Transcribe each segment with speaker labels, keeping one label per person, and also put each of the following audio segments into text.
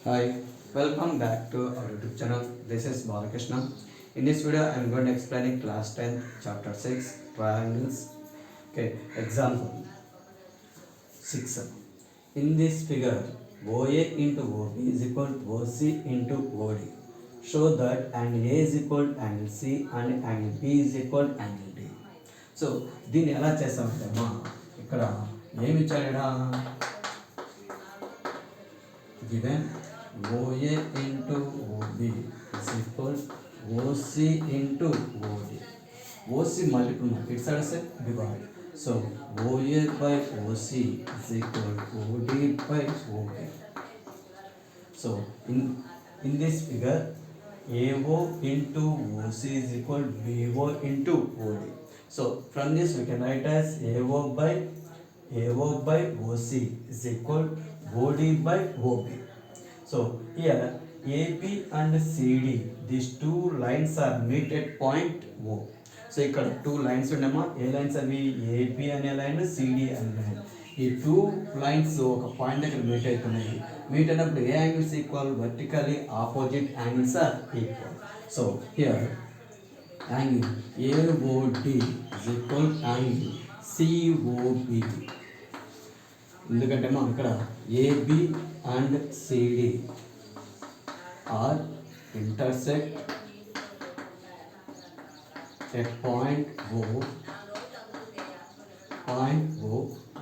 Speaker 1: Hi, welcome back to our YouTube channel. This is Balakrishna. In this video, I am going to explain class 10, chapter 6, triangles. Okay, example 6. In this figure, OA into OB is equal to OC into OD. Show that angle A is equal to angle C and angle B is equal to angle D. So దీన్ని ఎలా చేస్తామంటే అమ్మా ఇక్కడ ఏమి ఇచ్చాడు ఇక్కడ given OA into OB is equal OC into OD. OC multiple its side is divide. So OA by OC is equal to OD by OB. So in this figure, AO into OC is equal to BO into OD. So from this we can write as AO by OC is equal to OD by OB. So here AB and CD, these two lines are meet at point O. So ఇక్కడ two lines ఉన్నామా, ఏ lines అవి AB అనే line CD అనే line. ఈ two lines ఒక point దగ్గర meet అవుతున్నాయి. మీట్ అయినప్పుడు ఏ angles equal, vertically opposite angles are equal. So here angle AOD is equal angle COB. ఎందుకంటే మనం ఇక్కడ AB and CD are intersect at point O,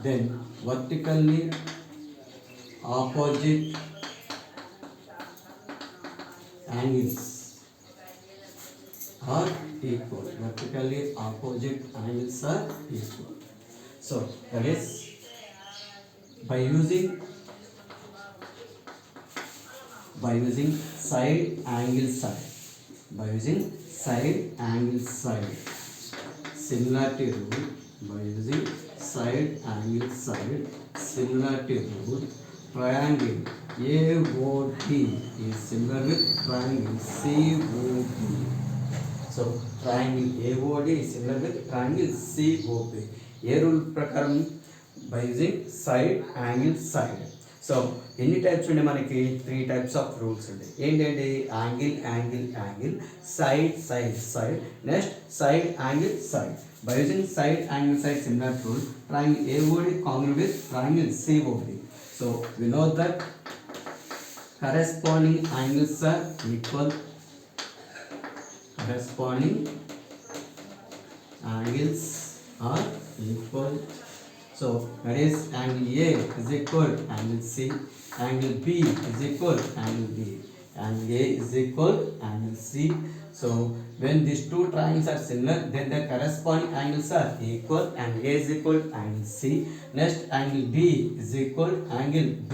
Speaker 1: then vertically opposite angles are equal. Vertically opposite angles are equal. So that is by using side angle side similarity rule, by using side angle side similarity rule, triangle AOD is similar with triangle COB. So triangle AOD is similar with triangle COB. ఏ rule ప్రకారం by using side angle side. So ఎన్ని types ఉండే మనకి 3 types of rules ఉంటాయి. ఏంటంటే angle side next side angle side. By using side angle side similar rule, triangle AOD congruent with triangle COD. So we know that corresponding angles are equal. So that is angle A is equal to angle C, angle B is equal to angle B, angle A is equal to angle C. So when these two triangles are similar, then the corresponding angles are equal. Angle A is equal to angle C. Next angle B is equal to angle B.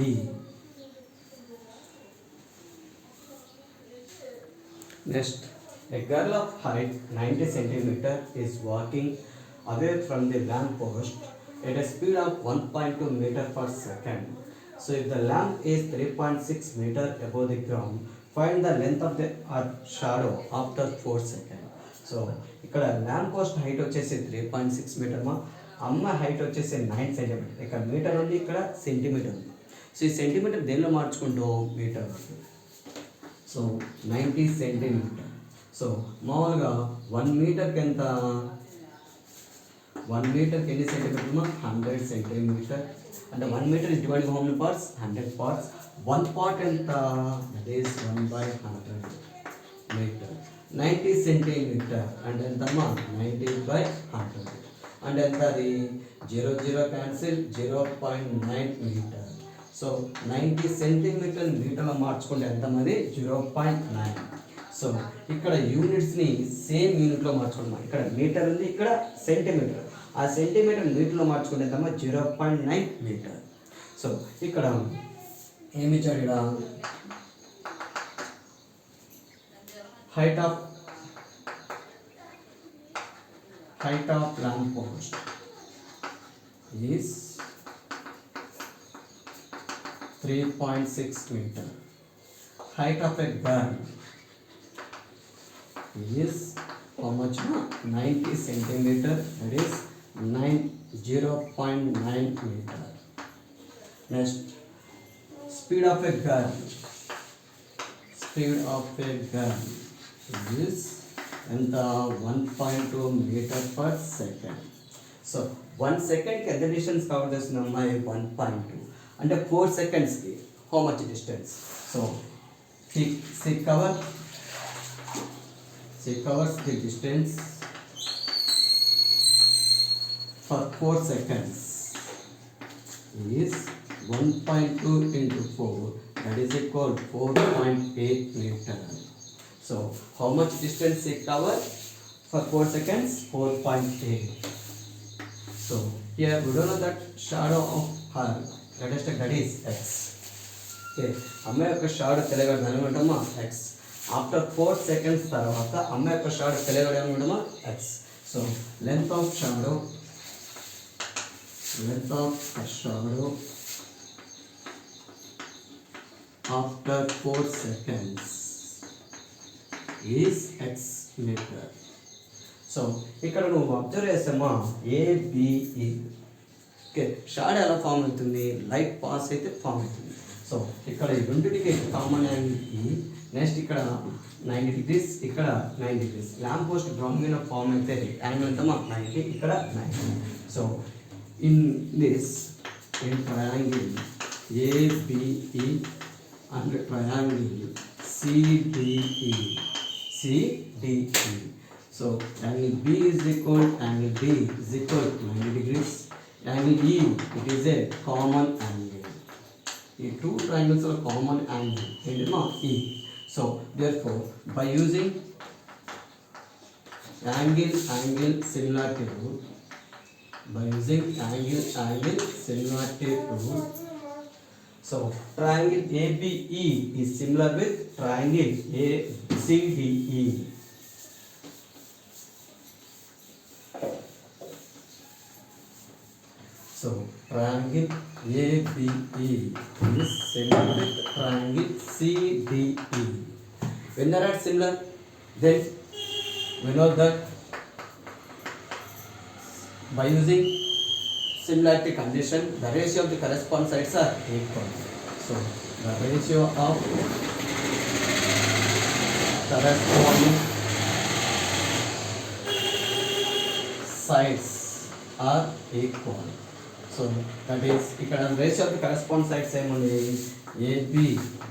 Speaker 1: Next, a girl of height 90 cm is walking away from the lamp post at a speed of 1.2 meter per second. So if the lamp is 3.6 meter above the ground, find the length of the shadow after 4 seconds. So ఇక్కడ lamp post height వచ్చేసి 3.6 metre మా, అమ్మ height వచ్చేసి 9 centimetre. ఇక్కడ metre ఉంది, ఇక్కడ centimetre ఉంది. So ఈ సెంటీమీటర్ దేనిలో మార్చుకుంటూ మీటర్. So 90 centimetre. సో మామూలుగా 1 మీటర్కి ఎంత, 1 మీటర్కి ఎన్ని సెంటీమీటర్ మా 100 సెంటీమీటర్. అంటే 1 metre is dividing how many parts, 100 parts. 1 part ఎంత, దట్ ఈస్ 1/100 మీటర్. 90 సెంటీమీటర్ అంటే ఎంత మా 90/100 అంటే ఎంత, అది 0 క్యాన్సిల్ 0.9 మీటర్. సో 90 సెంటీమీటర్ మీటర్లో మార్చుకుంటే ఎంత మరి 0.9. సో ఇక్కడ యూనిట్స్ని సేమ్ యూనిట్లో మార్చుకుంటాం. ఇక్కడ మీటర్ ఉంది, ఇక్కడ సెంటీమీటర్. ఆ సెంటీమీటర్ మీటర్లో మార్చుకుంటే ఎంత 0.9 మీటర్. సో ఇక్కడ ఏమి ఇచ్చాడు, ఇక్కడ height of lamp post is 3.6 meter. Height of a girl is how much? 90 centimeter. That is 0.9 meter. Next, speed of a girl speed of a gun is ఎంత 1.2 metre per second. So 1 సెకండ్కి ఎంత distance cover చేస్తుంది అమ్మాయి 1.2 అంటే 4 సెకండ్స్కి how much distance. So she covers the distance for 4 seconds is 1.2 into 4, that is equal 4.8 meter. So how much distance she covers for 4 seconds? 4.8. So here we don't know that shadow of her, that is x. Okay, అమ్మాయి యొక్క shadow తెలియగడం ఏమంటామా x. After 4 seconds తర్వాత అమ్మాయి యొక్క shadow తెలియగడం ఏమంటామా x. So length of shadow after 4 seconds is x meter. So ఇక్కడ నువ్వు అబ్జర్వ్ చేస్తామా ABE. ఓకే, షాడో ఎలా ఫామ్ అవుతుంది? లైట్ పాస్ అయితే ఫామ్ అవుతుంది. సో ఇక్కడ ఈ రెండింటికి కామన్ యాంగిల్ ఈ, నెక్స్ట్ ఇక్కడ 90 degrees, ఇక్కడ 90 degrees. ల్యాంప్ పోస్ట్ గ్రౌండ్ మీద ఫామ్ అయితే యాంగిల్ ఎంతమా 90, ఇక్కడ 90. So in triangle ABE and triangle CDE. So angle B is equal, angle D is equal to 90 degrees. Angle E, it is a common angle. The two triangles are common angle, and E. So therefore, by using angle similarity rule, so triangle ABE is similar with triangle ACDE. So triangle ABE is similar with triangle CDE. When they are similar, then we know that by using similarity condition, the ratio of the corresponding sides are equal. So the ratio of corresponding sides are equal. So that is, ఇక్కడ ratio of the corresponding sides ఏముంది? AB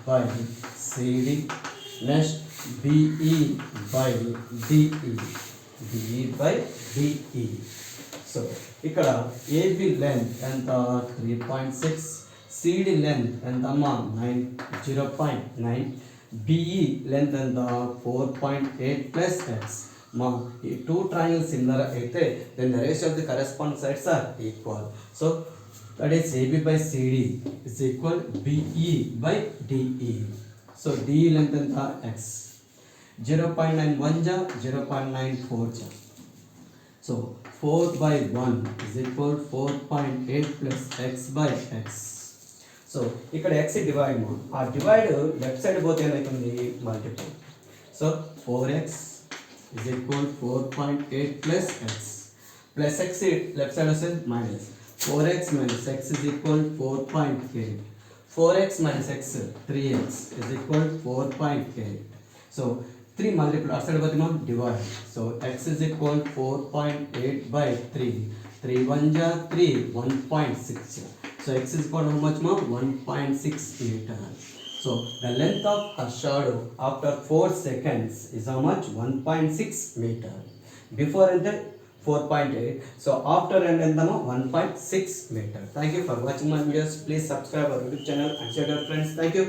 Speaker 1: by CD, next BE by DE, so ఇక్కడ AB length ఎంత 3.6, CD length ఎంత అమ్మా 0.9, BE length ఎంత 4.8 plus x. మా ఈ two triangle similar అయితే then the ratio of the corresponding sides are equal. So that is AB by CD is equal BE by DE. సో DE length ఎంత x, 0.91 జా 0.94 జా. సో 4 by 1 is equal 4.8 plus x by x. So ఇక్కడ x divide, ఆ divide left side పోతే ఏమవుతుంది? Multiple. So 4x is equal 4.8 plus x. Plus x left side వస్తే minus. 4x minus x is equal 4.8. 4x minus x 3x is equal 4.8. So 3 multiple outside పోతే divide. So x is equal 4.8 by 3. 3 1 ja 3, 1.6. So x is equal how much more? 1.6 meter. So the length of her shadow after 4 seconds is how much? 1.6 meter. Before and then 4.8. So after and then 1.6 meter. Thank you for watching my videos. Please subscribe our YouTube channel and share your friends. Thank you.